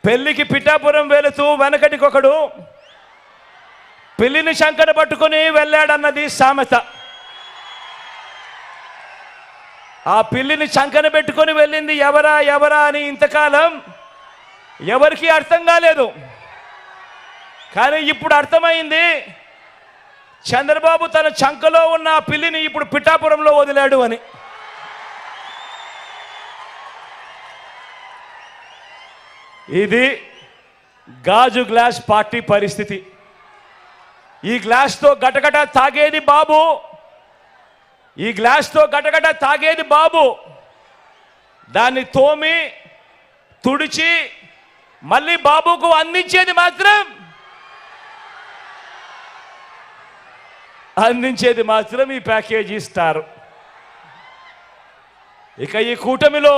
పెళ్లికి పిఠాపురం వెళుతూ వెనకటికొకడు పిల్లిని శంకన పట్టుకుని వెళ్ళాడన్నది సామెత. ఆ పిల్లిని శంకన పెట్టుకొని వెళ్ళింది ఎవరా ఎవరా అని ఇంతకాలం ఎవరికీ అర్థం కాలేదు. కానీ ఇప్పుడు అర్థమైంది, చంద్రబాబు తన చంకలో ఉన్న ఆ పిల్లిని ఇప్పుడు పిఠాపురంలో వదిలాడు అని. ఇది గాజు గ్లాస్ పార్టీ పరిస్థితి. ఈ గ్లాస్తో గటగట తాగేది బాబు, ఈ గ్లాస్తో గటగట తాగేది బాబు. దాన్ని తోమి తుడిచి మళ్ళీ బాబుకు అందించేది మాత్రం ఈ ప్యాకేజీ స్టార్. ఇక ఈ కూటమిలో